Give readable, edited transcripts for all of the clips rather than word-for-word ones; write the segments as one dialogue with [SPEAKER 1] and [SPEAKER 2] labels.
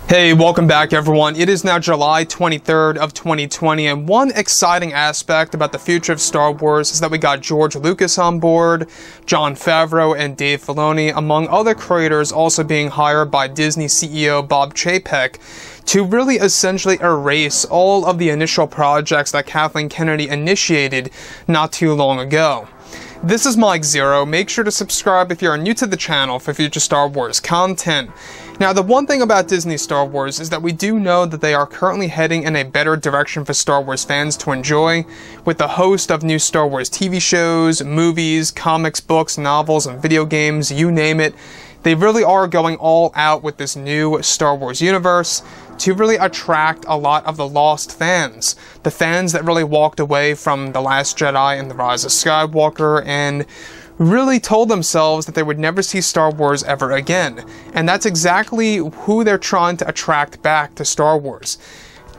[SPEAKER 1] Hey, welcome back everyone. It is now July 23rd of 2020, and one exciting aspect about the future of Star Wars is that we got George Lucas on board, Jon Favreau and Dave Filoni, among other creators, also being hired by Disney CEO Bob Chapek to really essentially erase all of the initial projects that Kathleen Kennedy initiated not too long ago. This is Mike Zero. Make sure to subscribe if you're new to the channel for future Star Wars content. Now, the one thing about Disney Star Wars is that we do know that they are currently heading in a better direction for Star Wars fans to enjoy, with a host of new Star Wars TV shows, movies, comics, books, novels, and video games, you name it. They really are going all out with this new Star Wars universe to really attract a lot of the lost fans. The fans that really walked away from The Last Jedi and The Rise of Skywalker and really told themselves that they would never see Star Wars ever again. And that's exactly who they're trying to attract back to Star Wars.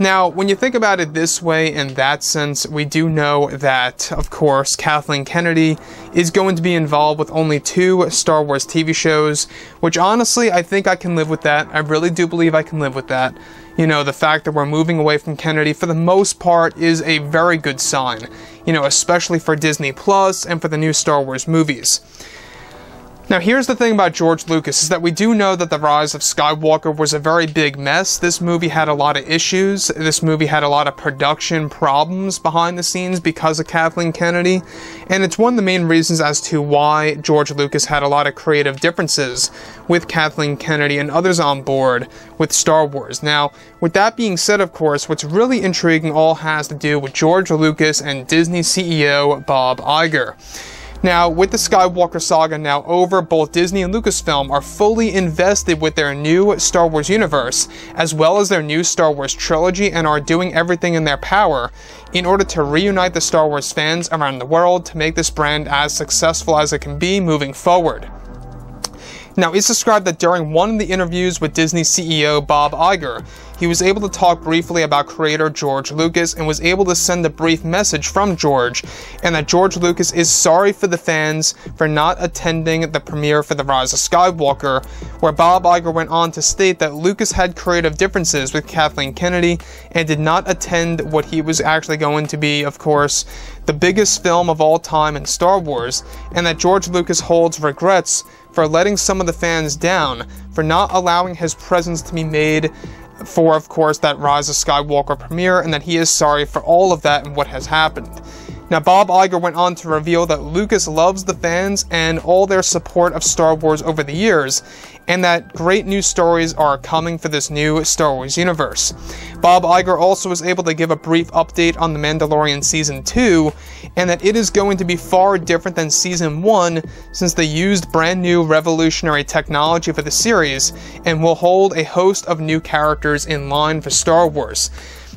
[SPEAKER 1] Now, when you think about it this way, in that sense, we do know that, of course, Kathleen Kennedy is going to be involved with only 2 Star Wars TV shows, which honestly, I think I can live with that. I really do believe I can live with that. You know, the fact that we're moving away from Kennedy for the most part is a very good sign, you know, especially for Disney Plus and for the new Star Wars movies. Now, here's the thing about George Lucas, is that we do know that The Rise of Skywalker was a very big mess. This movie had a lot of issues. This movie had a lot of production problems behind the scenes because of Kathleen Kennedy. And it's one of the main reasons as to why George Lucas had a lot of creative differences with Kathleen Kennedy and others on board with Star Wars. Now, with that being said, of course, what's really intriguing all has to do with George Lucas and Disney CEO Bob Iger. Now, with the Skywalker saga now over, both Disney and Lucasfilm are fully invested with their new Star Wars universe, as well as their new Star Wars trilogy, and are doing everything in their power in order to reunite the Star Wars fans around the world to make this brand as successful as it can be moving forward. Now, it's described that during one of the interviews with Disney CEO Bob Iger, he was able to talk briefly about creator George Lucas and was able to send a brief message from George, and that George Lucas is sorry for the fans for not attending the premiere for The Rise of Skywalker, where Bob Iger went on to state that Lucas had creative differences with Kathleen Kennedy and did not attend what he was actually going to be, of course, the biggest film of all time in Star Wars, and that George Lucas holds regrets for letting some of the fans down, for not allowing his presence to be made for, of course, that Rise of Skywalker premiere, and that he is sorry for all of that and what has happened. Now, Bob Iger went on to reveal that Lucas loves the fans and all their support of Star Wars over the years, and that great new stories are coming for this new Star Wars universe. Bob Iger also was able to give a brief update on The Mandalorian Season 2, and that it is going to be far different than Season 1 since they used brand new revolutionary technology for the series, and will hold a host of new characters in line for Star Wars.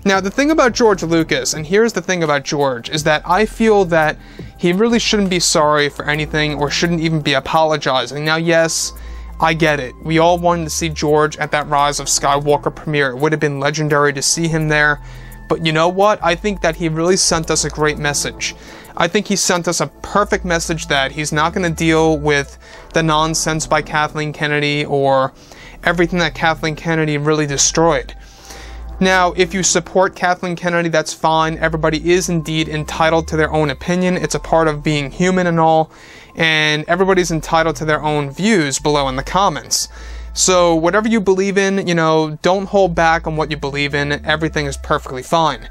[SPEAKER 1] Now, the thing about George Lucas, and here's the thing about George, is that I feel that he really shouldn't be sorry for anything or shouldn't even be apologizing. Now, yes, I get it. We all wanted to see George at that Rise of Skywalker premiere. It would have been legendary to see him there. But you know what? I think that he really sent us a great message. I think he sent us a perfect message that he's not going to deal with the nonsense by Kathleen Kennedy or everything that Kathleen Kennedy really destroyed. Now, if you support Kathleen Kennedy, that's fine. Everybody is indeed entitled to their own opinion. It's a part of being human and all, and everybody's entitled to their own views below in the comments. So whatever you believe in, you know, don't hold back on what you believe in. Everything is perfectly fine.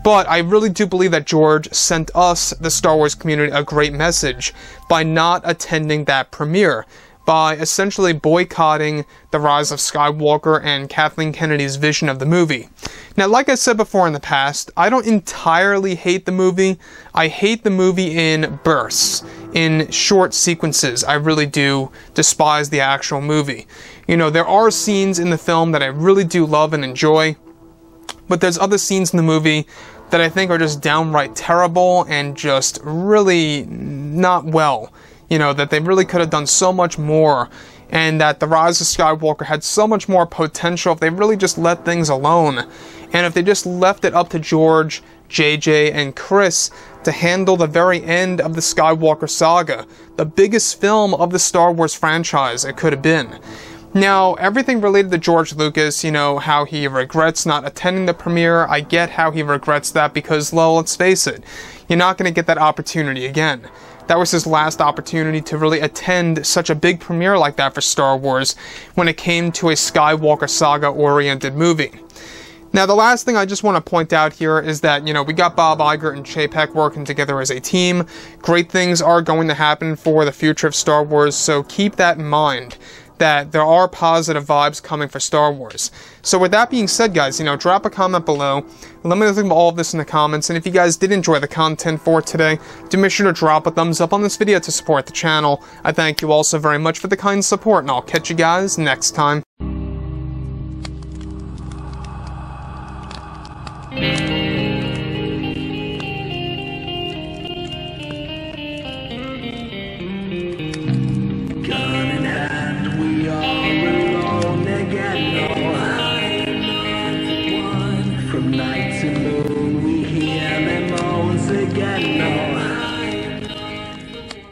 [SPEAKER 1] But I really do believe that George sent us, the Star Wars community, a great message by not attending that premiere, by essentially boycotting The Rise of Skywalker and Kathleen Kennedy's vision of the movie. Now, like I said before in the past, I don't entirely hate the movie. I hate the movie in bursts, in short sequences. I really do despise the actual movie. You know, there are scenes in the film that I really do love and enjoy, but there's other scenes in the movie that I think are just downright terrible and just really not well. You know, that they really could have done so much more, and that The Rise of Skywalker had so much more potential if they really just let things alone. And if they just left it up to George, JJ, and Chris to handle the very end of the Skywalker saga, the biggest film of the Star Wars franchise it could have been. Now, everything related to George Lucas, you know, how he regrets not attending the premiere, I get how he regrets that because, well, let's face it, you're not going to get that opportunity again. That was his last opportunity to really attend such a big premiere like that for Star Wars when it came to a Skywalker Saga-oriented movie. Now, the last thing I just want to point out here is that, you know, we got Bob Iger and Chapek working together as a team. Great things are going to happen for the future of Star Wars, so keep that in mind, that there are positive vibes coming for Star Wars. So with that being said, guys, you know, drop a comment below. Let me know think about all of this in the comments, and if you guys did enjoy the content for today, do make sure to drop a thumbs up on this video to support the channel. I thank you all so very much for the kind support, and I'll catch you guys next time.
[SPEAKER 2] From night to morning.